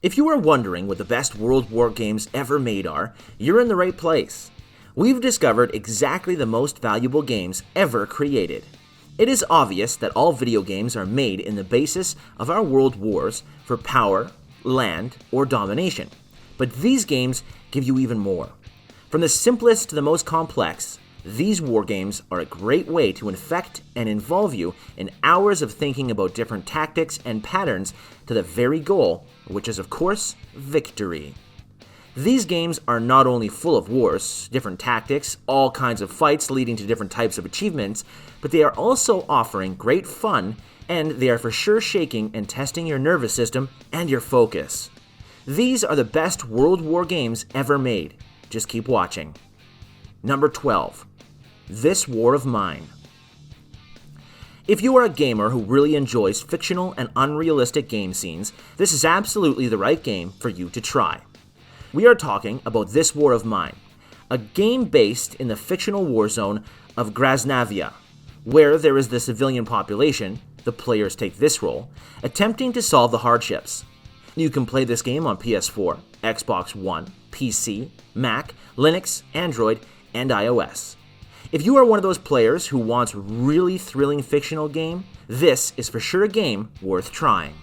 If you are wondering what the best World War games ever made are, you're in the right place. We've discovered exactly the most valuable games ever created. It is obvious that all video games are made in the basis of our world wars for power, land, or domination. But these games give you even more. From the simplest to the most complex, these war games are a great way to infect and involve you in hours of thinking about different tactics and patterns to the very goal, which is, of course, victory. These games are not only full of wars, different tactics, all kinds of fights leading to different types of achievements, but they are also offering great fun, and they are for sure shaking and testing your nervous system and your focus. These are the best World War games ever made. Just keep watching. Number 12. This War of Mine. If you are a gamer who really enjoys fictional and unrealistic game scenes, this is absolutely the right game for you to try. We are talking about This War of Mine, a game based in the fictional war zone of Grasnavia, where there is the civilian population, the players take this role, attempting to solve the hardships. You can play this game on PS4, Xbox One, PC, Mac, Linux, Android, and iOS. If you are one of those players who wants a really thrilling fictional game, this is for sure a game worth trying.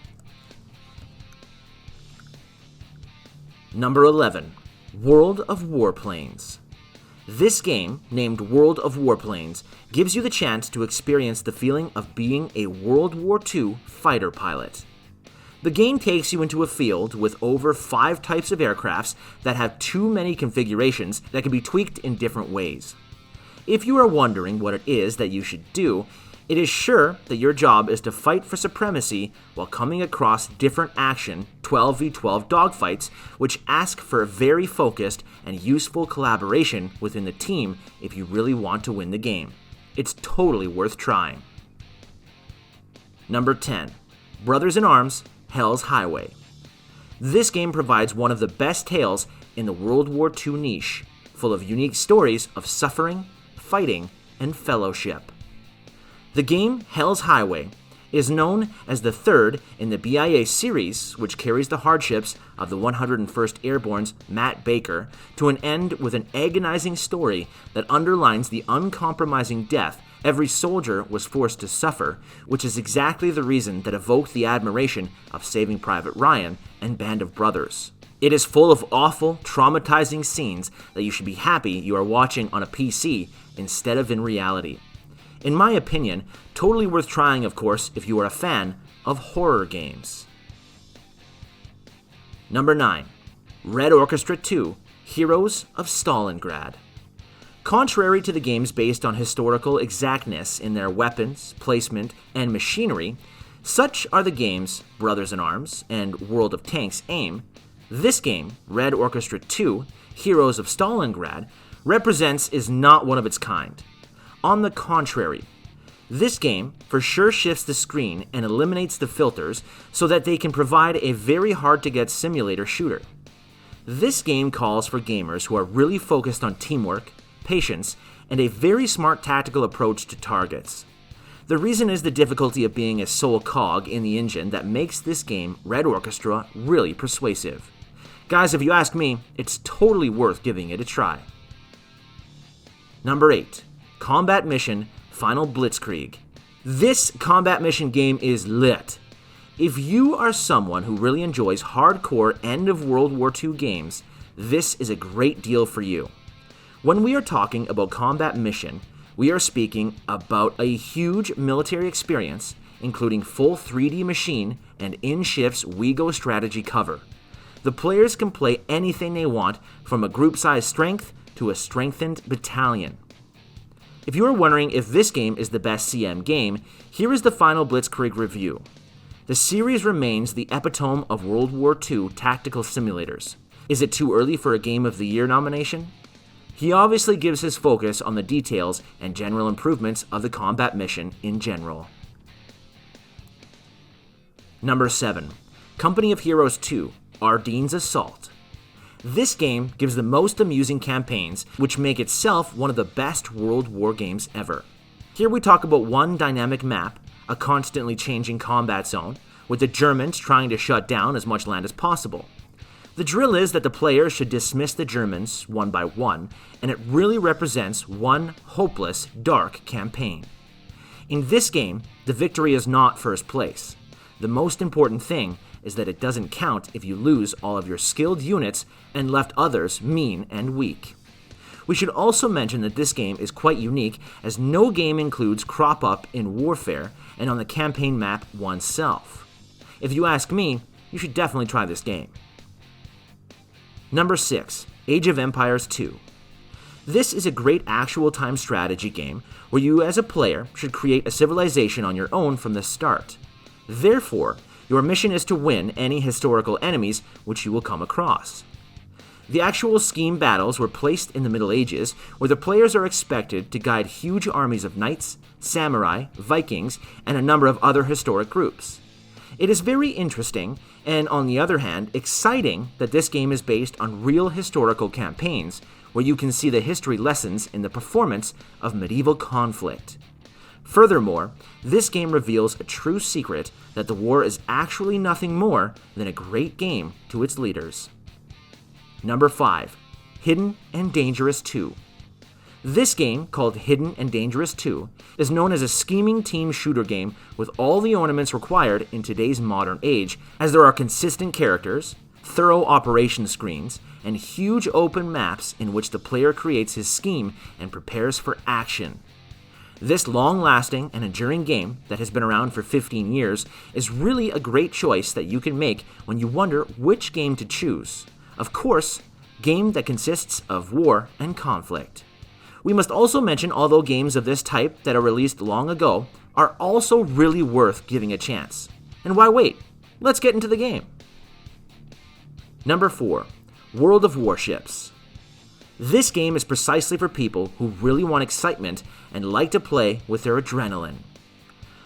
Number 11. World of Warplanes. This game, named World of Warplanes, gives you the chance to experience the feeling of being a World War II fighter pilot. The game takes you into a field with over 5 types of aircrafts that have too many configurations that can be tweaked in different ways. If you are wondering what it is that you should do, it is sure that your job is to fight for supremacy while coming across different action 12v12 dogfights, which ask for a very focused and useful collaboration within the team if you really want to win the game. It's totally worth trying. Number 10. Brothers in Arms, Hell's Highway. This game provides one of the best tales in the World War II niche, full of unique stories of suffering, fighting, and fellowship. The game Hell's Highway is known as the third in the BIA series, which carries the hardships of the 101st Airborne's Matt Baker to an end with an agonizing story that underlines the uncompromising death every soldier was forced to suffer, which is exactly the reason that evoked the admiration of Saving Private Ryan and Band of Brothers. It is full of awful, traumatizing scenes that you should be happy you are watching on a PC instead of in reality. In my opinion, totally worth trying, of course, if you are a fan of horror games. Number 9. Red Orchestra 2: Heroes of Stalingrad. Contrary to the games based on historical exactness in their weapons, placement, and machinery, such are the games Brothers in Arms and World of Tanks AIM. This game, Red Orchestra 2: Heroes of Stalingrad, represents is not one of its kind. On the contrary, this game for sure shifts the screen and eliminates the filters so that they can provide a very hard-to-get simulator shooter. This game calls for gamers who are really focused on teamwork, patience, and a very smart tactical approach to targets. The reason is the difficulty of being a sole cog in the engine that makes this game, Red Orchestra, really persuasive. Guys, if you ask me, it's totally worth giving it a try. Number 8. Combat Mission Final Blitzkrieg. This combat mission game is lit. If you are someone who really enjoys hardcore end of World War II games, this is a great deal for you. When we are talking about combat mission, we are speaking about a huge military experience, including full 3D machine and in-shifts WeGo strategy cover. The players can play anything they want, from a group size strength to a strengthened battalion. If you are wondering if this game is the best CM game, here is the Final Blitzkrieg review. The series remains the epitome of World War II tactical simulators. Is it too early for a Game of the Year nomination? He obviously gives his focus on the details and general improvements of the combat mission in general. Number 7. Company of Heroes 2: Ardennes Assault. This game gives the most amusing campaigns, which make itself one of the best World War games ever. Here we talk about one dynamic map, a constantly changing combat zone, with the Germans trying to shut down as much land as possible. The drill is that the players should dismiss the Germans one by one, and it really represents one hopeless, dark campaign. In this game, the victory is not first place. The most important thing is that it doesn't count if you lose all of your skilled units and left others mean and weak. We should also mention that this game is quite unique, as no game includes crop up in Warfare and on the campaign map oneself. If you ask me, you should definitely try this game. Number 6, Age of Empires 2. This is a great actual time strategy game where you as a player should create a civilization on your own from the start. Therefore, your mission is to win any historical enemies which you will come across. The actual scheme battles were placed in the Middle Ages, where the players are expected to guide huge armies of knights, samurai, Vikings, and a number of other historic groups. It is very interesting, and on the other hand, exciting that this game is based on real historical campaigns, where you can see the history lessons in the performance of medieval conflict. Furthermore, this game reveals a true secret that the war is actually nothing more than a great game to its leaders. Number 5, Hidden and Dangerous 2. This game, called Hidden and Dangerous 2, is known as a scheming team shooter game with all the ornaments required in today's modern age, as there are consistent characters, thorough operation screens, and huge open maps in which the player creates his scheme and prepares for action. This long-lasting and enduring game that has been around for 15 years is really a great choice that you can make when you wonder which game to choose. Of course, game that consists of war and conflict. We must also mention although games of this type that are released long ago are also really worth giving a chance. And why wait? Let's get into the game. Number 4, World of Warships. This game is precisely for people who really want excitement and like to play with their adrenaline.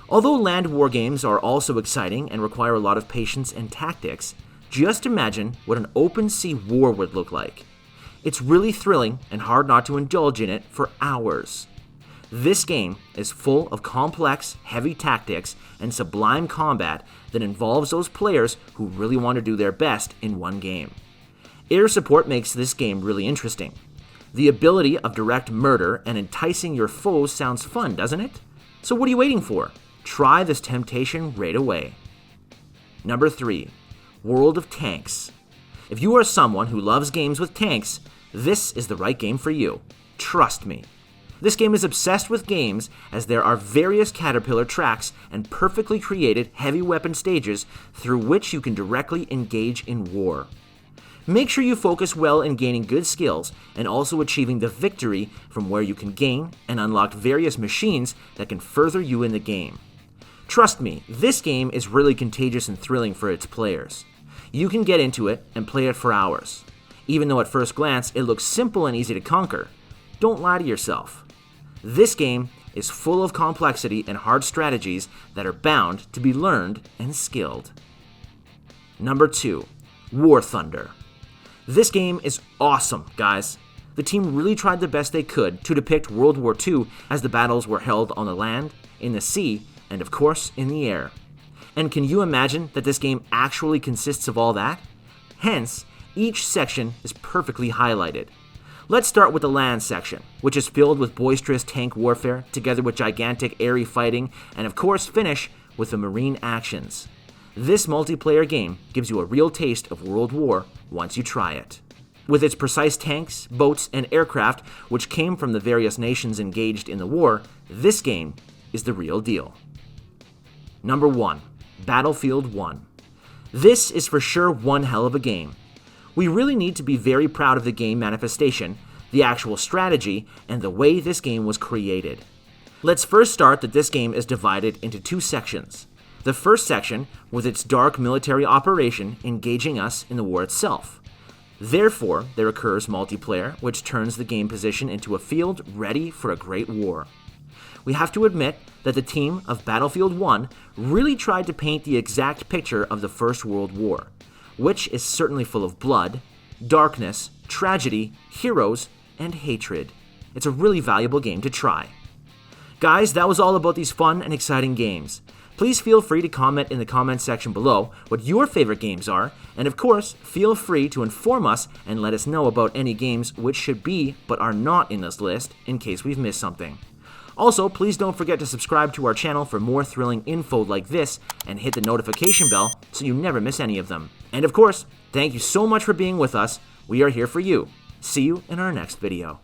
Although land war games are also exciting and require a lot of patience and tactics, just imagine what an open sea war would look like. It's really thrilling and hard not to indulge in it for hours. This game is full of complex, heavy tactics and sublime combat that involves those players who really want to do their best in one game. Air support makes this game really interesting. The ability of direct murder and enticing your foes sounds fun, doesn't it? So what are you waiting for? Try this temptation right away. Number 3, World of Tanks. If you are someone who loves games with tanks, this is the right game for you. Trust me. This game is obsessed with games as there are various caterpillar tracks and perfectly created heavy weapon stages through which you can directly engage in war. Make sure you focus well in gaining good skills and also achieving the victory from where you can gain and unlock various machines that can further you in the game. Trust me, this game is really contagious and thrilling for its players. You can get into it and play it for hours. Even though at first glance it looks simple and easy to conquer, don't lie to yourself. This game is full of complexity and hard strategies that are bound to be learned and skilled. Number 2, War Thunder. This game is awesome, guys. The team really tried the best they could to depict World War II as the battles were held on the land, in the sea, and of course in the air. And can you imagine that this game actually consists of all that? Hence, each section is perfectly highlighted. Let's start with the land section, which is filled with boisterous tank warfare, together with gigantic airy fighting, and of course finish with the marine actions. This multiplayer game gives you a real taste of World War once you try it. With its precise tanks, boats, and aircraft, which came from the various nations engaged in the war, this game is the real deal. Number 1, Battlefield 1. This is for sure one hell of a game. We really need to be very proud of the game manifestation, the actual strategy, and the way this game was created. Let's first start that this game is divided into 2 sections. The first section with its dark military operation engaging us in the war itself. Therefore, there occurs multiplayer, which turns the game position into a field ready for a great war. We have to admit that the team of Battlefield 1 really tried to paint the exact picture of the First World War, which is certainly full of blood, darkness, tragedy, heroes, and hatred. It's a really valuable game to try. Guys, that was all about these fun and exciting games. Please feel free to comment in the comment section below what your favorite games are, and of course, feel free to inform us and let us know about any games which should be but are not in this list in case we've missed something. Also, please don't forget to subscribe to our channel for more thrilling info like this and hit the notification bell so you never miss any of them. And of course, thank you so much for being with us. We are here for you. See you in our next video.